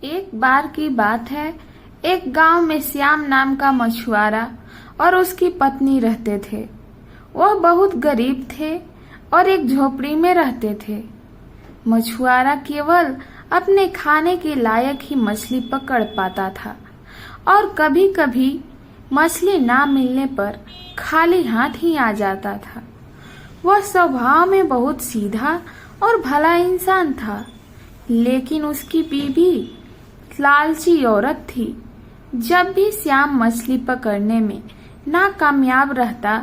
एक बार की बात है। एक गांव में श्याम नाम का मछुआरा और उसकी पत्नी रहते थे। वह बहुत गरीब थे और एक झोपड़ी में रहते थे। मछुआरा केवल अपने खाने के लायक ही मछली पकड़ पाता था और कभी-कभी मछली ना मिलने पर खाली हाथ ही आ जाता था। वह स्वभाव में बहुत सीधा और भला इंसान था, लेकिन उसकी बीवी लालची औरत थी। जब भी श्याम मछली पकड़ने में नाकामयाब रहता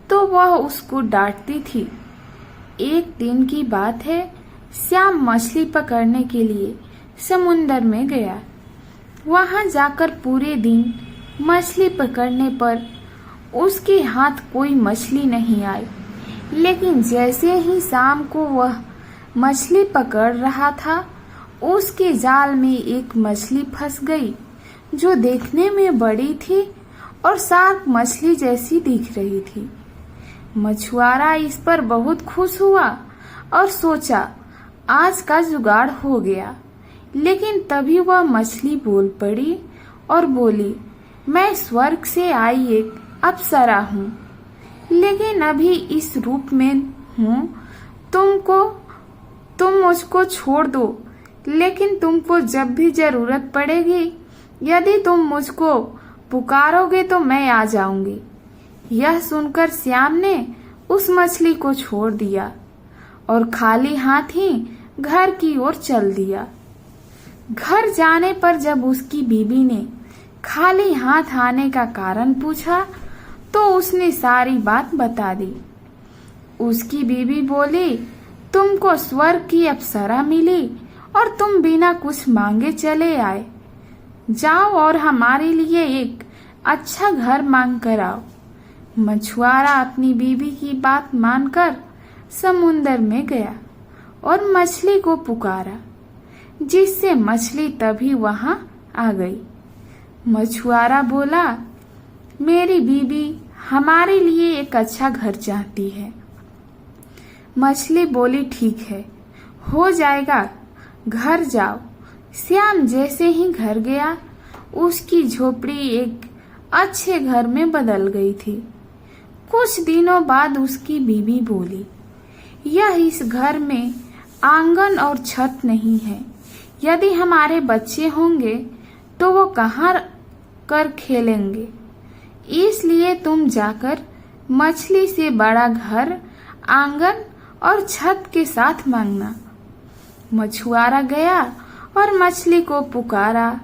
तो वह उसको डांटती थी। एक दिन की बात है, श्याम मछली पकड़ने के लिए समुंदर में गया। वहां जाकर पूरे दिन मछली पकड़ने पर उसके हाथ कोई मछली नहीं आई, लेकिन जैसे ही शाम को वह मछली पकड़ रहा था, उसके जाल में एक मछली फंस गई जो देखने में बड़ी थी और शार्क मछली जैसी दिख रही थी। मछुआरा इस पर बहुत खुश हुआ और सोचा आज का जुगाड़ हो गया। लेकिन तभी वह मछली बोल पड़ी और बोली, मैं स्वर्ग से आई एक अप्सरा हूँ, लेकिन अभी इस रूप में हूँ। तुम मुझको छोड़ दो, लेकिन तुमको जब भी जरूरत पड़ेगी, यदि तुम मुझको पुकारोगे तो मैं आ जाऊंगी। यह सुनकर श्याम ने उस मछली को छोड़ दिया और खाली हाथ ही घर की ओर चल दिया। घर जाने पर जब उसकी बीवी ने खाली हाथ आने का कारण पूछा तो उसने सारी बात बता दी। उसकी बीवी बोली, तुमको स्वर्ग की अप्सरा मिली और तुम बिना कुछ मांगे चले आए। जाओ और हमारे लिए एक अच्छा घर मांग कर आओ। मछुआरा अपनी बीवी की बात मानकर समुंदर में गया और मछली को पुकारा, जिससे मछली तभी वहां आ गई। मछुआरा बोला, मेरी बीवी हमारे लिए एक अच्छा घर चाहती है। मछली बोली, ठीक है, हो जाएगा, घर जाओ। श्याम जैसे ही घर गया, उसकी झोपड़ी एक अच्छे घर में बदल गई थी। कुछ दिनों बाद उसकी बीवी बोली, यह इस घर में आंगन और छत नहीं है। यदि हमारे बच्चे होंगे तो वो कहाँ कर खेलेंगे? इसलिए तुम जाकर मछली से बड़ा घर, आंगन और छत के साथ मांगना। मछुआरा गया और मछली को पुकारा,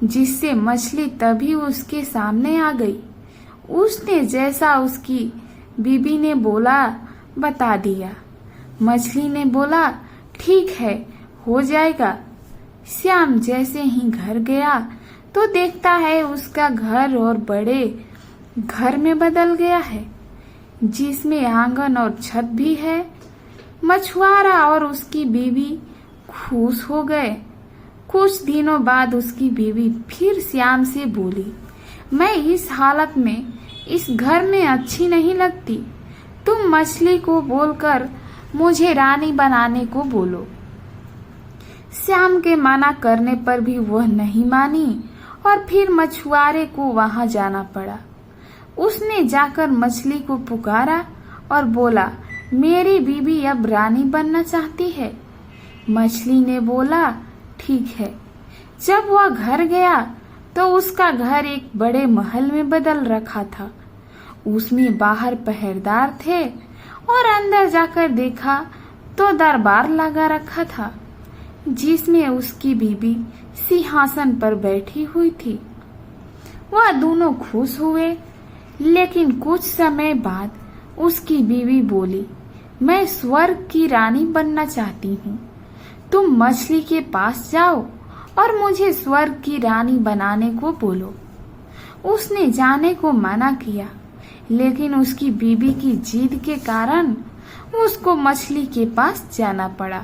जिससे मछली तभी उसके सामने आ गई। उसने जैसा उसकी बीबी ने बोला बता दिया। मछली ने बोला, ठीक है, हो जाएगा। श्याम जैसे ही घर गया तो देखता है उसका घर और बड़े घर में बदल गया है, जिसमें आंगन और छत भी है। मछुआरा और उसकी बीवी खुश हो गए। कुछ दिनों बाद उसकी बीवी फिर श्याम से बोली, मैं इस हालत में इस घर में अच्छी नहीं लगती। तुम मछली को बोलकर मुझे रानी बनाने को बोलो। श्याम के मना करने पर भी वह नहीं मानी और फिर मछुआरे को वहां जाना पड़ा। उसने जाकर मछली को पुकारा और बोला, मेरी बीवी अब रानी बनना चाहती है। मछली ने बोला, ठीक है। जब वह घर गया तो उसका घर एक बड़े महल में बदल रखा था। उसमें बाहर पहरेदार थे और अंदर जाकर देखा तो दरबार लगा रखा था, जिसमें उसकी बीवी सिंहासन पर बैठी हुई थी। वह दोनों खुश हुए, लेकिन कुछ समय बाद उसकी बीवी बोली, मैं स्वर्ग की रानी बनना चाहती हूँ। तुम मछली के पास जाओ और मुझे स्वर्ग की रानी बनाने को बोलो। उसने जाने को मना किया, लेकिन उसकी बीवी की जिद के कारण उसको मछली के पास जाना पड़ा।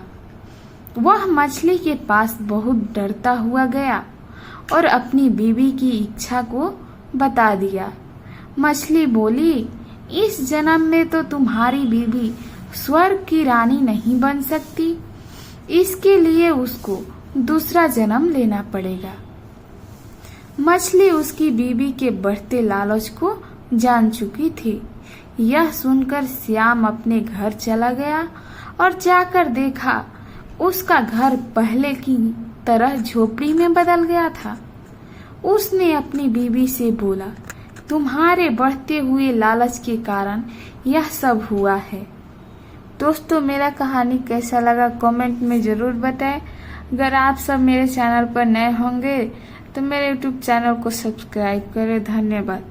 वह मछली के पास बहुत डरता हुआ गया और अपनी बीवी की इच्छा को बता दिया। मछली बोली, इस जन्म में तो तुम्हारी बीवी स्वर्ग की रानी नहीं बन सकती। इसके लिए उसको दूसरा जन्म लेना पड़ेगा। मछली उसकी बीवी के बढ़ते लालच को जान चुकी थी। यह सुनकर श्याम अपने घर चला गया और जाकर देखा उसका घर पहले की तरह झोपड़ी में बदल गया था। उसने अपनी बीवी से बोला, तुम्हारे बढ़ते हुए लालच के कारण यह सब हुआ है। दोस्तों, मेरा कहानी कैसा लगा कमेंट में ज़रूर बताएं। अगर आप सब मेरे चैनल पर नए होंगे तो मेरे YouTube चैनल को सब्सक्राइब करें। धन्यवाद।